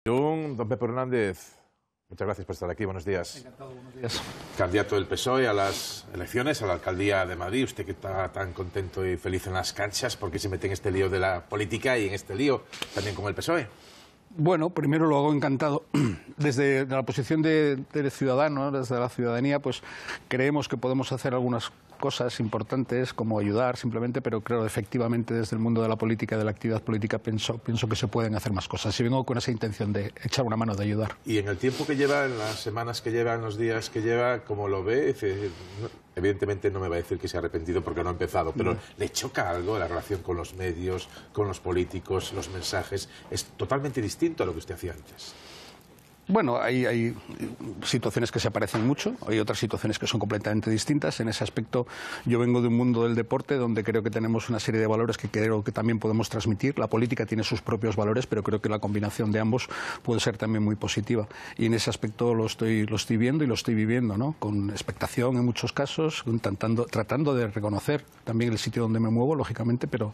Don Pepe Hernández, muchas gracias por estar aquí. Buenos días. Encantado, buenos días. Candidato del PSOE a las elecciones, a la alcaldía de Madrid. Usted que está tan contento y feliz en las canchas, ¿por qué se mete en este lío de la política y en este lío también con el PSOE? Bueno, primero lo hago encantado. Desde la posición de ciudadano, desde la ciudadanía, pues creemos que podemos hacer algunas cosas importantes como ayudar simplemente, pero creo efectivamente desde el mundo de la política, de la actividad política, pienso que se pueden hacer más cosas. Y vengo con esa intención de echar una mano, de ayudar. Y en el tiempo que lleva, en las semanas que lleva, en los días que lleva, ¿cómo lo ve? Evidentemente no me va a decir que se ha arrepentido porque no ha empezado, pero ¿le choca algo la relación con los medios, con los políticos, los mensajes? Es totalmente distinto a lo que usted hacía antes. Bueno, hay situaciones que se parecen mucho, hay otras situaciones que son completamente distintas. En ese aspecto yo vengo de un mundo del deporte donde creo que tenemos una serie de valores que creo que también podemos transmitir. La política tiene sus propios valores, pero creo que la combinación de ambos puede ser también muy positiva. Y en ese aspecto lo estoy viendo y lo estoy viviendo, ¿no? Con expectación en muchos casos, tratando de reconocer también el sitio donde me muevo, lógicamente, pero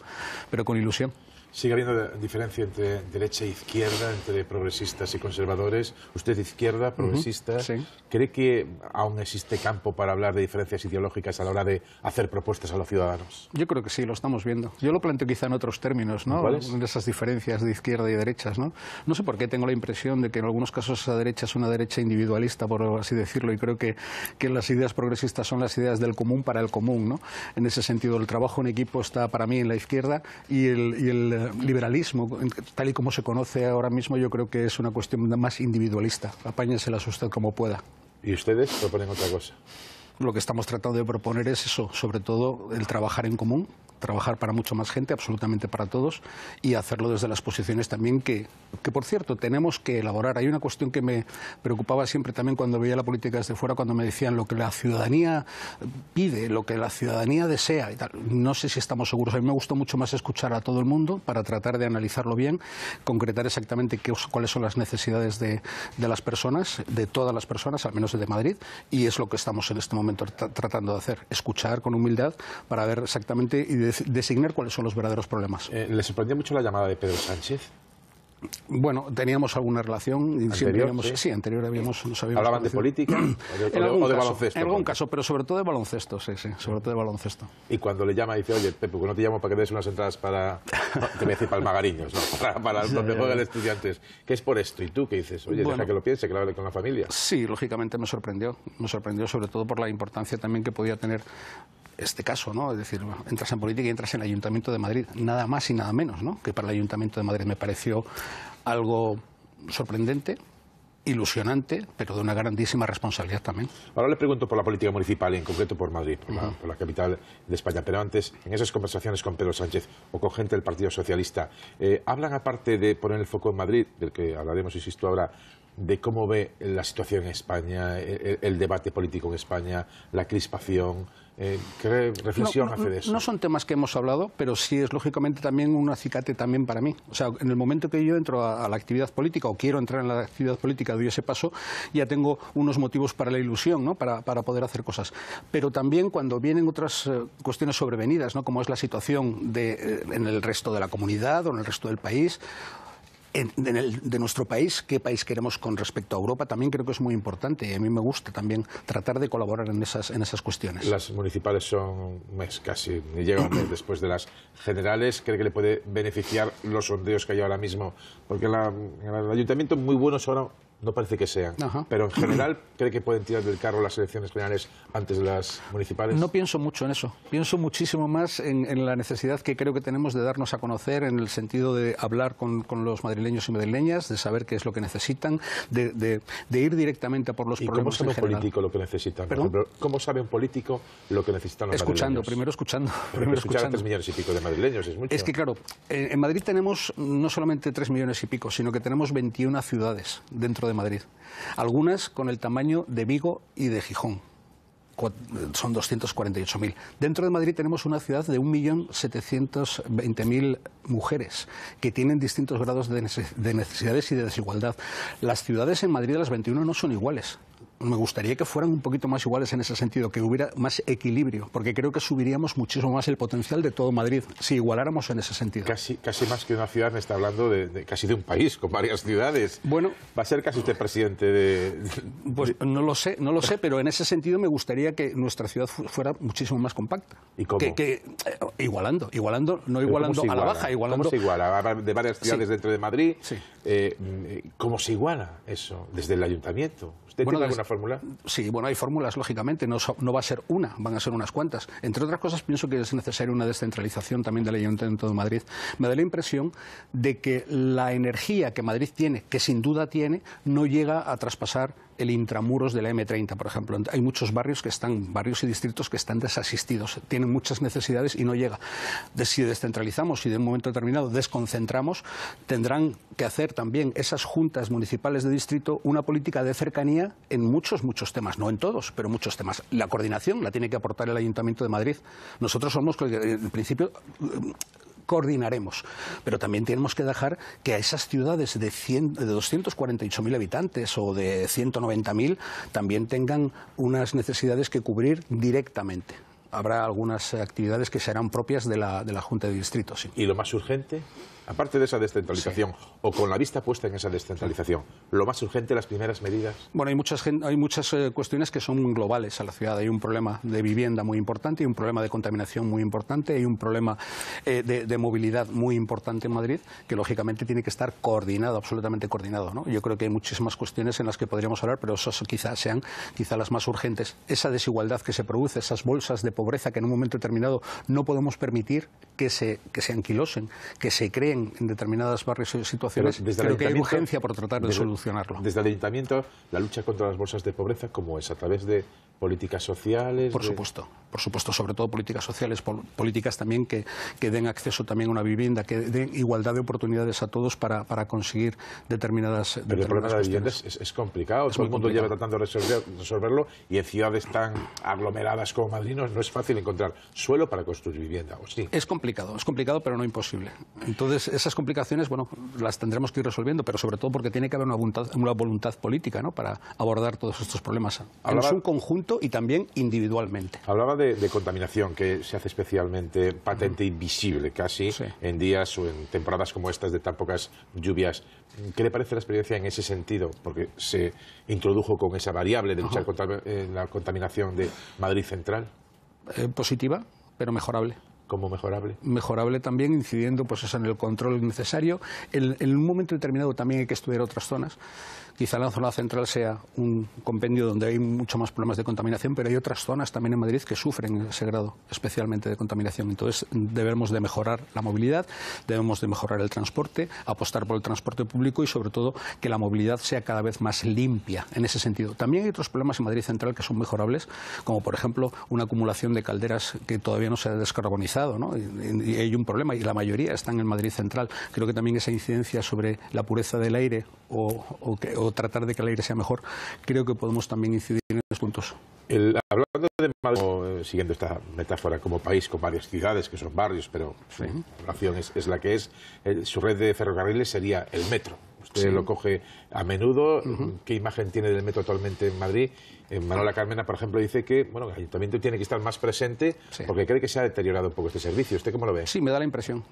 con ilusión. ¿Sigue habiendo diferencia entre derecha e izquierda, entre progresistas y conservadores? Usted izquierda, progresista. Sí. ¿Cree que aún existe campo para hablar de diferencias ideológicas a la hora de hacer propuestas a los ciudadanos? Yo creo que sí, lo estamos viendo. Yo lo planteo quizá en otros términos, ¿no? ¿Cuáles? En esas diferencias de izquierda y derechas, ¿no? No sé por qué tengo la impresión de que en algunos casos esa derecha es una derecha individualista, por así decirlo, y creo que las ideas progresistas son las ideas del común para el común, ¿no? En ese sentido, el trabajo en equipo está para mí en la izquierda y el liberalismo, tal y como se conoce ahora mismo, yo creo que es una cuestión más individualista. Apáñenselas usted como pueda. ¿Y ustedes proponen otra cosa? Lo que estamos tratando de proponer es eso, sobre todo el trabajar en común, trabajar para mucha más gente, absolutamente para todos, y hacerlo desde las posiciones también que por cierto, tenemos que elaborar. Hay una cuestión que me preocupaba siempre también cuando veía la política desde fuera, cuando me decían lo que la ciudadanía pide, lo que la ciudadanía desea y tal. No sé si estamos seguros. A mí me gustó mucho más escuchar a todo el mundo para tratar de analizarlo bien, concretar exactamente cuáles son las necesidades de las personas, de todas las personas, al menos de Madrid, y es lo que estamos en este momento tratando de hacer, escuchar con humildad para ver exactamente y designar cuáles son los verdaderos problemas. ¿Le sorprendió mucho la llamada de Pedro Sánchez? Bueno, teníamos alguna relación. ¿Anterior? Sí, anterior nos habíamos ¿Hablaban de política o de baloncesto? En algún caso, pero sobre todo de baloncesto, sí, sobre todo de baloncesto. Y cuando le llama y dice, oye, Pepe, ¿por qué no te llamo para que des unas entradas para, te voy a decir, para el Magariños, ¿no? para el donde juega el Estudiantes? ¿Qué es por esto? ¿Y tú qué dices? Oye, deja que lo piense, que lo hable con la familia. Sí, lógicamente me sorprendió sobre todo por la importancia también que podía tener este caso, ¿no? Es decir, entras en política y entras en el Ayuntamiento de Madrid, nada más y nada menos, ¿no? Que para el Ayuntamiento de Madrid me pareció algo sorprendente, ilusionante, pero de una grandísima responsabilidad también. Ahora le pregunto por la política municipal y en concreto por Madrid, por la capital de España. Pero antes, en esas conversaciones con Pedro Sánchez o con gente del Partido Socialista, hablan, aparte de poner el foco en Madrid, del que hablaremos, insisto, ahora, de cómo ve la situación en España, el debate político en España, la crispación. ¿Qué reflexión hace de eso? No son temas que hemos hablado, pero sí es lógicamente también un acicate también para mí. O sea, en el momento que yo entro a la actividad política o quiero entrar en la actividad política, doy ese paso, ya tengo unos motivos para la ilusión, ¿no? Para poder hacer cosas. Pero también cuando vienen otras cuestiones sobrevenidas, ¿no? Como es la situación en el resto de la comunidad o en el resto del país, de nuestro país, qué país queremos con respecto a Europa, también creo que es muy importante y a mí me gusta también tratar de colaborar en esas cuestiones. Las municipales son un mes casi, llega un mes después de las generales. ¿Cree que le puede beneficiar los sondeos que hay ahora mismo? Porque en el ayuntamiento muy buenos ahora no parece que sean, pero en general, ¿cree que pueden tirar del carro las elecciones generales antes de las municipales? No pienso mucho en eso, pienso muchísimo más en la necesidad que creo que tenemos de darnos a conocer, en el sentido de hablar con los madrileños y madrileñas, de saber qué es lo que necesitan, de ir directamente a por los problemas en general. ¿Y cómo sabe un político lo que necesitan? Por ejemplo, ¿cómo sabe un político lo que necesitan los madrileños? Primero escuchando. Escuchar a 3 millones y pico de madrileños es mucho. Es que claro, en Madrid tenemos no solamente 3 millones y pico, sino que tenemos 21 ciudades dentro de Madrid. Algunas con el tamaño de Vigo y de Gijón. Son 248.000. Dentro de Madrid tenemos una ciudad de 1.720.000 mujeres que tienen distintos grados de necesidades y de desigualdad. Las ciudades en Madrid de las 21 no son iguales. me gustaría que fueran un poquito más iguales en ese sentido, que hubiera más equilibrio, porque creo que subiríamos muchísimo más el potencial de todo Madrid si igualáramos en ese sentido. Casi más que una ciudad, me está hablando casi de un país, con varias ciudades. Bueno, ¿va a ser casi usted presidente de...? Pues no lo sé, pero en ese sentido me gustaría que nuestra ciudad fuera muchísimo más compacta. ¿Y cómo? Igualando, no igualando a la baja, igualando... ¿Cómo se iguala? De varias ciudades dentro de Madrid. Sí. ¿Cómo se iguala eso? Desde el ayuntamiento. ¿Usted tiene alguna fórmula? Sí, bueno, hay fórmulas, lógicamente, no va a ser una, van a ser unas cuantas. Entre otras cosas, pienso que es necesaria una descentralización también del Ayuntamiento de Madrid. Me da la impresión de que la energía que Madrid tiene, que sin duda tiene, no llega a traspasar el intramuros de la M30, por ejemplo. Hay muchos barrios y distritos que están desasistidos, tienen muchas necesidades y no llega. Si descentralizamos y de un momento determinado desconcentramos, tendrán que hacer también esas juntas municipales de distrito una política de cercanía en muchos temas, no en todos, pero muchos temas. La coordinación la tiene que aportar el Ayuntamiento de Madrid. Nosotros somos, en principio, coordinaremos, pero también tenemos que dejar que a esas ciudades de 248.000 habitantes o de 190.000 también tengan unas necesidades que cubrir directamente. Habrá algunas actividades que serán propias de la Junta de Distrito, sí. ¿Y lo más urgente? Aparte de esa descentralización, sí, o con la vista puesta en esa descentralización, ¿lo más urgente, las primeras medidas? Bueno, hay muchas cuestiones que son globales a la ciudad. Hay un problema de vivienda muy importante, hay un problema de contaminación muy importante, hay un problema de movilidad muy importante en Madrid, que lógicamente tiene que estar coordinado, absolutamente coordinado, ¿no? Yo creo que hay muchísimas cuestiones en las que podríamos hablar, pero esas sean las más urgentes. Esa desigualdad que se produce, esas bolsas de pobreza que en un momento determinado no podemos permitir que se anquilosen, que se creen en determinadas barrios y situaciones. Creo que hay urgencia por tratar de solucionarlo. Desde el Ayuntamiento, la lucha contra las bolsas de pobreza, ¿cómo es? ¿A través de políticas sociales? Por supuesto, sobre todo políticas sociales, políticas también que den acceso también a una vivienda, que den igualdad de oportunidades a todos para conseguir determinadas Pero el problema de la vivienda es complicado, todo el mundo lleva tratando de resolverlo, y en ciudades tan aglomeradas como Madrid no es fácil encontrar suelo para construir vivienda, ¿o sí? Es complicado, pero no imposible. Entonces, esas complicaciones, bueno, las tendremos que ir resolviendo, pero sobre todo porque tiene que haber una voluntad política, ¿no?, para abordar todos estos problemas en su conjunto y también individualmente. Hablaba de contaminación, que se hace especialmente patente y visible casi, sí, en días o en temporadas como estas de tan pocas lluvias. ¿Qué le parece la experiencia en ese sentido? Porque se introdujo con esa variable de luchar contra la contaminación de Madrid Central. Positiva, pero mejorable. ¿Cómo mejorable? Mejorable también incidiendo pues en el control necesario. En un momento determinado también hay que estudiar otras zonas. Quizá la zona central sea un compendio donde hay mucho más problemas de contaminación, pero hay otras zonas también en Madrid que sufren ese grado especialmente de contaminación. Entonces debemos de mejorar la movilidad, debemos de mejorar el transporte, apostar por el transporte público y sobre todo que la movilidad sea cada vez más limpia en ese sentido. También hay otros problemas en Madrid Central que son mejorables, como por ejemplo una acumulación de calderas que todavía no se ha descarbonizado, ¿no? Y hay un problema y la mayoría están en Madrid Central. Creo que también esa incidencia sobre la pureza del aire o tratar de que el aire sea mejor, creo que podemos también incidir en esos puntos. Hablando de Madrid, siguiendo esta metáfora como país con varias ciudades que son barrios, pero la población es la que es, su red de ferrocarriles sería el metro. Usted lo coge a menudo. ¿Qué imagen tiene del metro actualmente en Madrid? Manuela Carmena, por ejemplo, dice que el Ayuntamiento tiene que estar más presente porque cree que se ha deteriorado un poco este servicio. ¿Usted cómo lo ve? Sí, me da la impresión.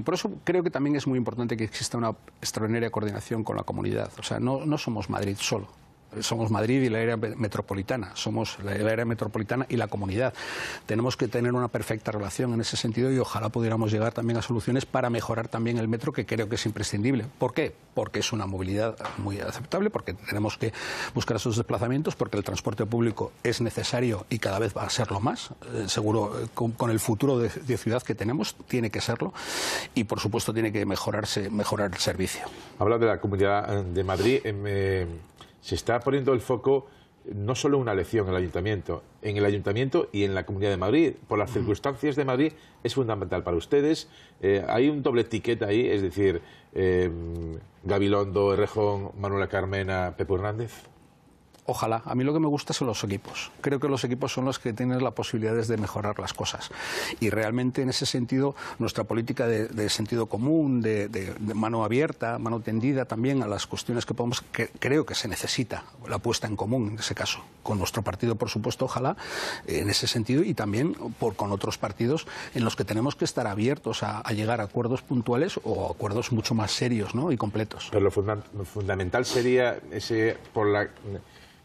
Por eso creo que también es muy importante que exista una extraordinaria coordinación con la comunidad. O sea, no somos Madrid solo. Somos Madrid y la área metropolitana, somos la área metropolitana y la comunidad. Tenemos que tener una perfecta relación en ese sentido y ojalá pudiéramos llegar también a soluciones para mejorar también el metro, que creo que es imprescindible. ¿Por qué? Porque es una movilidad muy aceptable, porque tenemos que buscar esos desplazamientos, porque el transporte público es necesario y cada vez va a serlo más. Seguro, con el futuro de ciudad que tenemos, tiene que serlo y, por supuesto, tiene que mejorar el servicio. Habla de la Comunidad de Madrid. Se está poniendo el foco no solo una lección en el Ayuntamiento y en la Comunidad de Madrid. Por las circunstancias de Madrid es fundamental para ustedes. Hay un doble etiqueta ahí, es decir, Gabilondo, Errejón, Manuela Carmena, Pepe Hernández. Ojalá. A mí lo que me gusta son los equipos. Creo que los equipos son los que tienen las posibilidades de mejorar las cosas. Y realmente en ese sentido nuestra política de sentido común, de mano abierta, mano tendida también a las cuestiones que podemos, creo que se necesita la puesta en común en ese caso. Con nuestro partido, por supuesto, ojalá, en ese sentido, y también con otros partidos en los que tenemos que estar abiertos a llegar a acuerdos puntuales o acuerdos mucho más serios, ¿no?, y completos. Pero lo fundamental sería ese, por la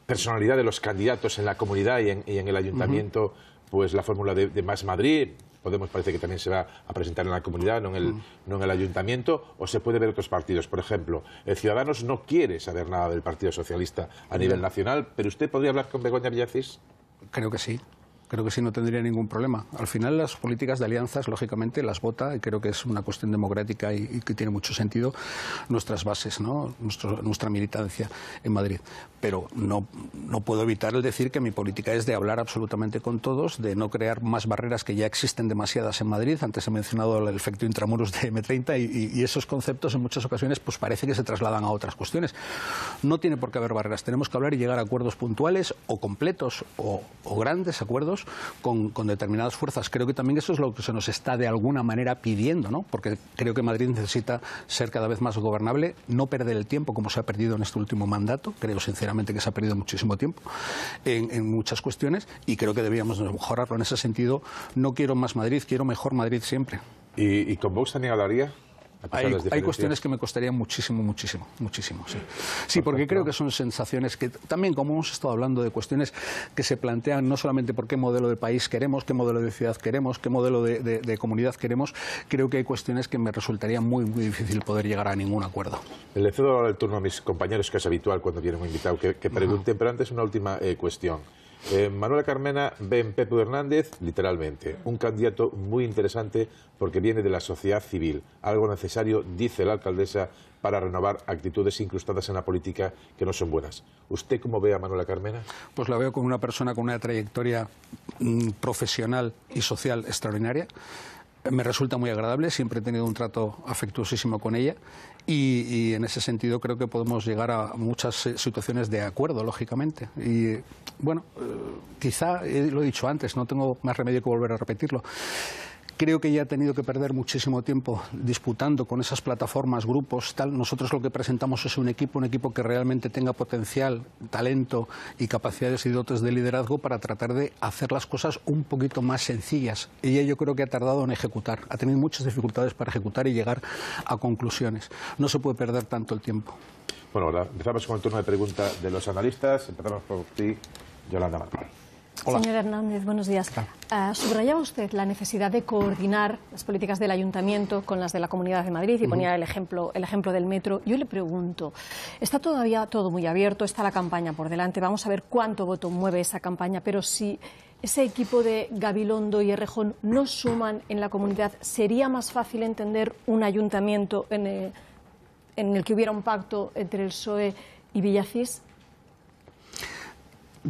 personalidad de los candidatos en la comunidad y en el ayuntamiento, pues la fórmula de Más Madrid. Podemos, parece que también se va a presentar en la comunidad, no en el ayuntamiento, o se puede ver otros partidos. Por ejemplo, Ciudadanos no quiere saber nada del Partido Socialista a nivel nacional, pero ¿usted podría hablar con Begoña Villacís? Creo que sí. Creo que sí, no tendría ningún problema. Al final las políticas de alianzas, lógicamente, las vota, y creo que es una cuestión democrática y que tiene mucho sentido nuestras bases, ¿no?, nuestra militancia en Madrid. Pero no puedo evitar el decir que mi política es de hablar absolutamente con todos, de no crear más barreras, que ya existen demasiadas en Madrid. Antes he mencionado el efecto intramuros de M30 y esos conceptos en muchas ocasiones pues parece que se trasladan a otras cuestiones. No tiene por qué haber barreras. Tenemos que hablar y llegar a acuerdos puntuales o completos o grandes acuerdos con determinadas fuerzas. Creo que también eso es lo que se nos está de alguna manera pidiendo, ¿no?, porque creo que Madrid necesita ser cada vez más gobernable, no perder el tiempo como se ha perdido en este último mandato. Creo sinceramente que se ha perdido muchísimo tiempo en muchas cuestiones y creo que deberíamos mejorarlo en ese sentido. No quiero más Madrid, quiero mejor Madrid siempre. ¿Y con Vox también hablaría? Hay cuestiones que me costarían muchísimo, sí. Sí, porque creo que son sensaciones que también, como hemos estado hablando de cuestiones que se plantean no solamente por qué modelo de país queremos, qué modelo de ciudad queremos, qué modelo de comunidad queremos, creo que hay cuestiones que me resultaría muy difícil poder llegar a ningún acuerdo. Le cedo ahora el turno a mis compañeros, que es habitual cuando viene un invitado, que pregunten, pero antes una última cuestión. Manuela Carmena ve en Pepe Hernández, literalmente, un candidato muy interesante porque viene de la sociedad civil, algo necesario, dice la alcaldesa, para renovar actitudes incrustadas en la política que no son buenas. ¿Usted cómo ve a Manuela Carmena? Pues la veo como una persona con una trayectoria profesional y social extraordinaria. Me resulta muy agradable, siempre he tenido un trato afectuosísimo con ella y en ese sentido creo que podemos llegar a muchas situaciones de acuerdo, lógicamente. Y bueno, quizá, lo he dicho antes, no tengo más remedio que volver a repetirlo. Creo que ya ha tenido que perder muchísimo tiempo disputando con esas plataformas, grupos, tal. Nosotros lo que presentamos es un equipo que realmente tenga potencial, talento y capacidades y dotes de liderazgo para tratar de hacer las cosas un poquito más sencillas. Ella, yo creo que ha tardado en ejecutar, ha tenido muchas dificultades para ejecutar y llegar a conclusiones. No se puede perder tanto el tiempo. Bueno, ahora empezamos con el turno de preguntas de los analistas. Empezamos por ti, Yolanda Martín. Hola. Señor Hernández, buenos días. Subrayaba usted la necesidad de coordinar las políticas del Ayuntamiento con las de la Comunidad de Madrid y ponía el ejemplo del metro. Yo le pregunto, está todavía todo muy abierto, está la campaña por delante, vamos a ver cuánto voto mueve esa campaña, pero si ese equipo de Gabilondo y Errejón no suman en la comunidad, ¿sería más fácil entender un ayuntamiento en el que hubiera un pacto entre el PSOE y Villacís?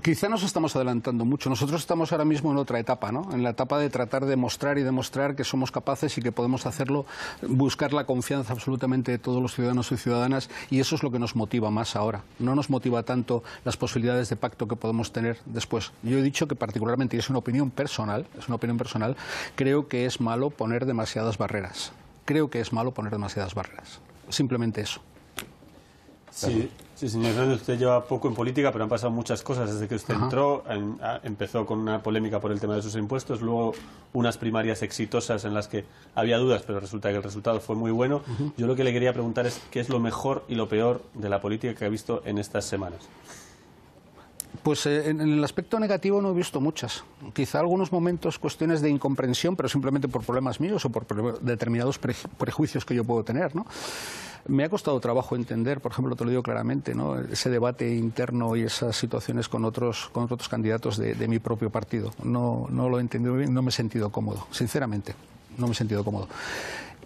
Quizá nos estamos adelantando mucho. Nosotros estamos ahora mismo en otra etapa, ¿no?, en la etapa de tratar de mostrar y demostrar que somos capaces y que podemos hacerlo, buscar la confianza absolutamente de todos los ciudadanos y ciudadanas, y eso es lo que nos motiva más ahora. No nos motiva tanto las posibilidades de pacto que podemos tener después. Yo he dicho que particularmente, y es una opinión personal, creo que es malo poner demasiadas barreras. Simplemente eso. Sí, señor Hernández, usted lleva poco en política, pero han pasado muchas cosas desde que usted entró. Empezó con una polémica por el tema de sus impuestos, luego unas primarias exitosas en las que había dudas, pero resulta que el resultado fue muy bueno. Yo lo que le quería preguntar es qué es lo mejor y lo peor de la política que ha visto en estas semanas. Pues en el aspecto negativo no he visto muchas. Quizá algunos momentos cuestiones de incomprensión, pero simplemente por problemas míos o por determinados prejuicios que yo puedo tener, ¿no? Me ha costado trabajo entender, por ejemplo, te lo digo claramente, ¿no?, ese debate interno y esas situaciones con otros candidatos de mi propio partido. No lo he entendido bien, no me he sentido cómodo, sinceramente, no me he sentido cómodo.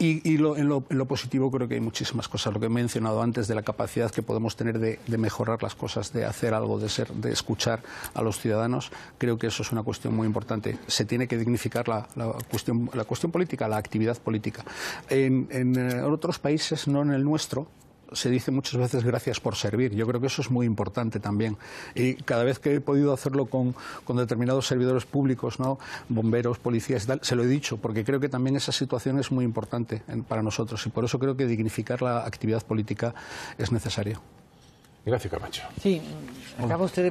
Y en lo positivo creo que hay muchísimas cosas. Lo que he mencionado antes de la capacidad que podemos tener de mejorar las cosas, de hacer algo, de escuchar a los ciudadanos, creo que eso es una cuestión muy importante. Se tiene que dignificar la cuestión política, la actividad política. En otros países, no en el nuestro, se dice muchas veces gracias por servir. Yo creo que eso es muy importante también. Y cada vez que he podido hacerlo con determinados servidores públicos, ¿no? Bomberos, policías y tal, se lo he dicho, porque creo que también esa situación es muy importante para nosotros. Y por eso creo que dignificar la actividad política es necesario. Ignacio Camacho. Sí, acaba usted de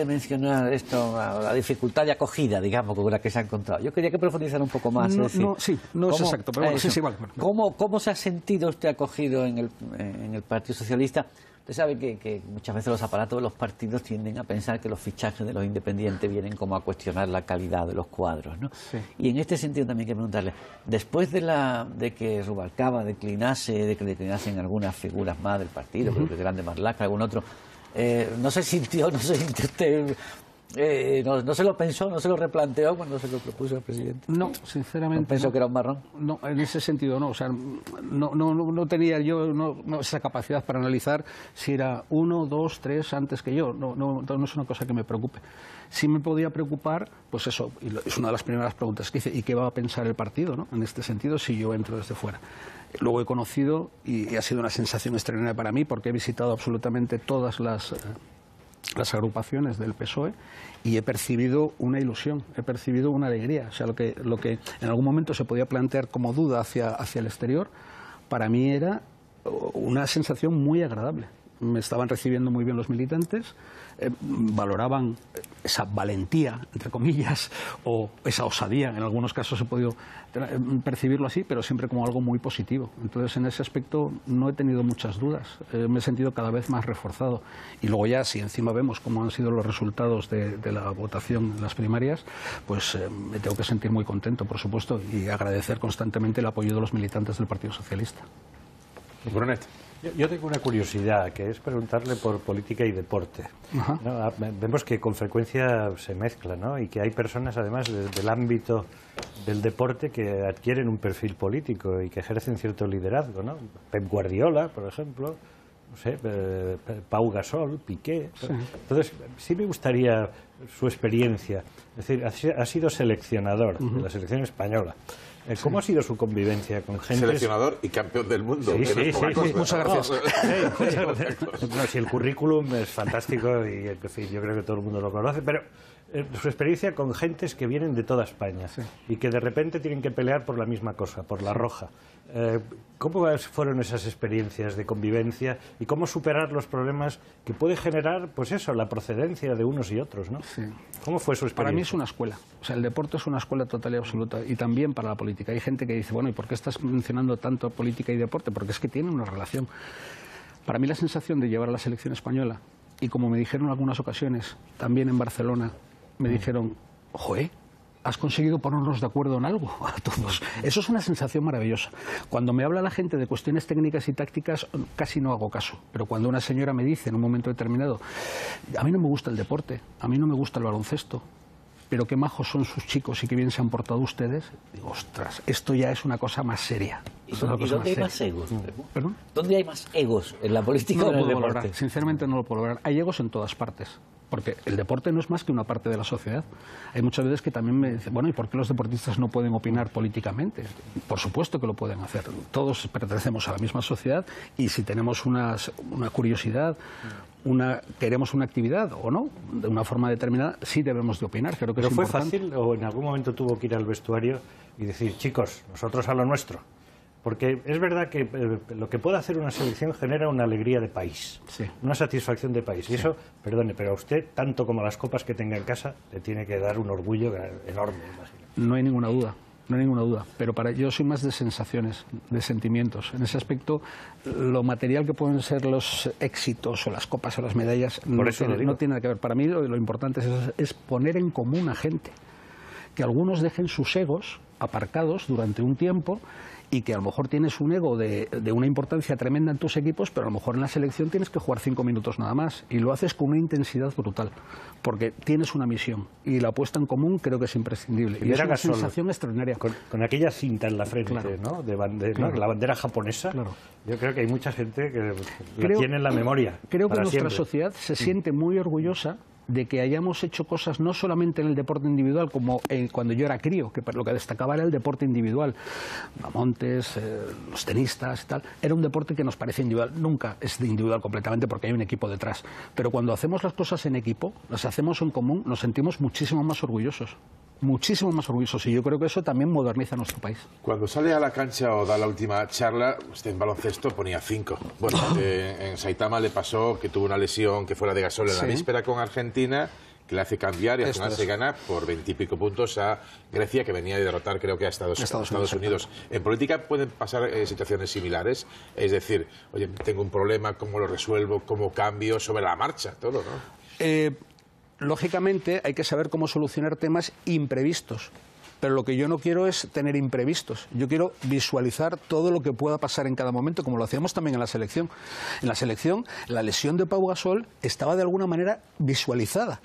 mencionar esto, la dificultad de acogida, digamos, con la que se ha encontrado. Yo quería que profundizara un poco más. No, es decir, no es exacto, pero bueno, sí, vale. ¿Cómo se ha sentido usted acogido en el Partido Socialista? Usted sabe que muchas veces los aparatos de los partidos tienden a pensar que los fichajes de los independientes vienen como a cuestionar la calidad de los cuadros, ¿no? Sí. Y en este sentido también hay que preguntarle, después de que Rubalcaba de que declinasen algunas figuras más del partido, creo que Grande Marlaska, algún otro, ¿no se sintió usted... no se lo pensó, no se lo replanteó cuando se lo propuso al presidente? No, sinceramente. ¿No pensó que era un marrón? No, en ese sentido no. O sea, no tenía yo esa capacidad para analizar si era 1, 2, 3 antes que yo. No es una cosa que me preocupe. Sí me podía preocupar, pues eso, y es una de las primeras preguntas que hice, ¿y qué va a pensar el partido, ¿no? En este sentido, si yo entro desde fuera. Luego he conocido, y ha sido una sensación extraordinaria para mí, porque he visitado absolutamente todas las agrupaciones del PSOE y he percibido una ilusión, he percibido una alegría. O sea, lo que en algún momento se podía plantear como duda hacia el exterior, para mí era una sensación muy agradable. Me estaban recibiendo muy bien los militantes, valoraban esa valentía, entre comillas, o esa osadía, en algunos casos he podido percibirlo así, pero siempre como algo muy positivo. Entonces, en ese aspecto no he tenido muchas dudas, me he sentido cada vez más reforzado. Y luego ya, si encima vemos cómo han sido los resultados de la votación en las primarias, pues me tengo que sentir muy contento, por supuesto, y agradecer constantemente el apoyo de los militantes del Partido Socialista. Brunet. Yo tengo una curiosidad, que es preguntarle por política y deporte. ¿No? Vemos que con frecuencia se mezcla, ¿no? Y que hay personas, además, del ámbito del deporte que adquieren un perfil político y que ejercen cierto liderazgo, ¿no? Pep Guardiola, por ejemplo, no sé, Pau Gasol, Piqué. Sí. Entonces, sí me gustaría su experiencia. Es decir, ha sido seleccionador de la selección española. ¿Cómo ha sido su convivencia con gente? Seleccionador y campeón del mundo. Sí. Muchas gracias. No, si el currículum es fantástico y en fin, yo creo que todo el mundo lo conoce, pero su experiencia con gentes que vienen de toda España y que de repente tienen que pelear por la misma cosa, por la roja. ¿Cómo fueron esas experiencias de convivencia y cómo superar los problemas que puede generar, pues eso, la procedencia de unos y otros, ¿no? Sí. ¿Cómo fue su experiencia? Para mí es una escuela. O sea, el deporte es una escuela total y absoluta. Y también para la política. Hay gente que dice, bueno, ¿y por qué estás mencionando tanto política y deporte? Porque es que tienen una relación. Para mí la sensación de llevar a la selección española, y como me dijeron en algunas ocasiones, también en Barcelona, me dijeron, joder, has conseguido ponernos de acuerdo en algo a todos. Eso es una sensación maravillosa. Cuando me habla la gente de cuestiones técnicas y tácticas, casi no hago caso. Pero cuando una señora me dice en un momento determinado, a mí no me gusta el deporte, a mí no me gusta el baloncesto, pero qué majos son sus chicos y qué bien se han portado ustedes, digo, ostras, esto ya es una cosa más seria. ¿Y dónde hay más egos? ¿Perdón? ¿Dónde hay más egos? ¿En la política No o en lo el puedo deporte? valorar, sinceramente no lo puedo valorar. Hay egos en todas partes. Porque el deporte no es más que una parte de la sociedad. Hay muchas veces que también me dicen, bueno, ¿y por qué los deportistas no pueden opinar políticamente? Por supuesto que lo pueden hacer. Todos pertenecemos a la misma sociedad y si tenemos una curiosidad, queremos una actividad o no, de una forma determinada, sí debemos de opinar. Creo que ¿Pero es fue importante. fácil o en algún momento tuvo que ir al vestuario y decir, chicos, nosotros a lo nuestro? Porque es verdad que lo que puede hacer una selección genera una alegría de país, Sí. una satisfacción de país. Y eso, perdone, pero a usted, tanto como las copas que tenga en casa, le tiene que dar un orgullo enorme, imagino. No hay ninguna duda. No hay ninguna duda, pero yo soy más de sensaciones, de sentimientos. En ese aspecto, lo material que pueden ser los éxitos o las copas o las medallas no tiene nada que ver. Para mí lo importante es poner en común a gente, que algunos dejen sus egos aparcados durante un tiempo y que a lo mejor tienes un ego de una importancia tremenda en tus equipos, pero a lo mejor en la selección tienes que jugar 5 minutos nada más y lo haces con una intensidad brutal, porque tienes una misión y la puesta en común creo que es imprescindible. Y es una sensación extraordinaria. Con aquella cinta en la frente, claro, ¿no? Claro. La bandera japonesa, claro. Yo creo que hay mucha gente que la tiene en la memoria. Creo que nuestra siempre. Sociedad se siente muy orgullosa de que hayamos hecho cosas no solamente en el deporte individual, como cuando yo era crío, que lo que destacaba era el deporte individual. Montes, los tenistas y tal, era un deporte que nos parece individual. Nunca es individual completamente porque hay un equipo detrás. Pero cuando hacemos las cosas en equipo, las hacemos en común, nos sentimos muchísimo más orgullosos. Muchísimo más orgullosos, y yo creo que eso también moderniza nuestro país. Cuando sale a la cancha o da la última charla, usted en baloncesto ponía 5. Bueno, en Saitama le pasó que tuvo una lesión que fuera de Gasol en la víspera con Argentina, que le hace cambiar y al final se gana por 20 y pico puntos a Grecia, que venía de derrotar creo que a Estados Unidos. En política pueden pasar situaciones similares, es decir, oye, tengo un problema, ¿cómo lo resuelvo? ¿Cómo cambio? Sobre la marcha, todo, ¿no? Lógicamente hay que saber cómo solucionar temas imprevistos, pero lo que yo no quiero es tener imprevistos. Yo quiero visualizar todo lo que pueda pasar en cada momento, como lo hacíamos también en la selección. En la selección, la lesión de Pau Gasol estaba de alguna manera visualizada.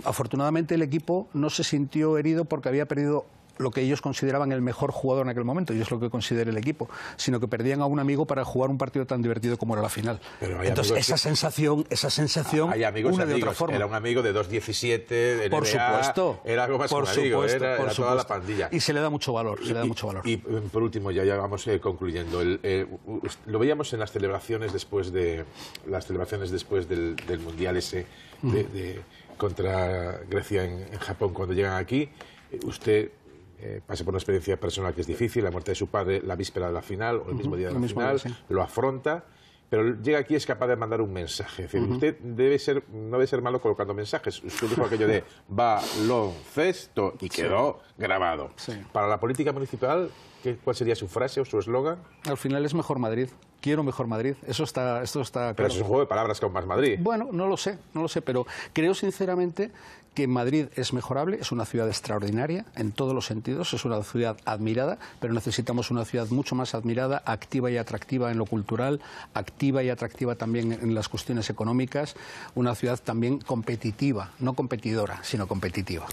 Afortunadamente el equipo no se sintió herido porque había perdido lo que ellos consideraban el mejor jugador en aquel momento, y es lo que considera el equipo, sino que perdían a un amigo para jugar un partido tan divertido como era la final. Entonces esa sensación hay amigos, una de otra forma. Era un amigo de 2.17, de NBA, por supuesto, era algo más que un amigo, era toda la pandilla. Y se le da mucho valor, Y por último, ya vamos concluyendo, lo veíamos en las celebraciones después del Mundial ese contra Grecia en Japón, cuando llegan aquí. Usted pasa por una experiencia personal que es difícil, la muerte de su padre la víspera de la final o el mismo día de la final, lo afronta, pero llega aquí y es capaz de mandar un mensaje. Es decir, usted no debe ser malo colocando mensajes. Usted dijo aquello de baloncesto y quedó grabado. Para la política municipal, ¿cuál sería su frase o su eslogan? Al final es Mejor Madrid. Quiero Mejor Madrid. Esto está claro. Pero eso es un juego de palabras con Más Madrid. Bueno, no lo sé, pero creo sinceramente que Madrid es mejorable, es una ciudad extraordinaria en todos los sentidos, es una ciudad admirada, pero necesitamos una ciudad mucho más admirada, activa y atractiva en lo cultural, activa y atractiva también en las cuestiones económicas, una ciudad también competitiva, no competidora, sino competitiva.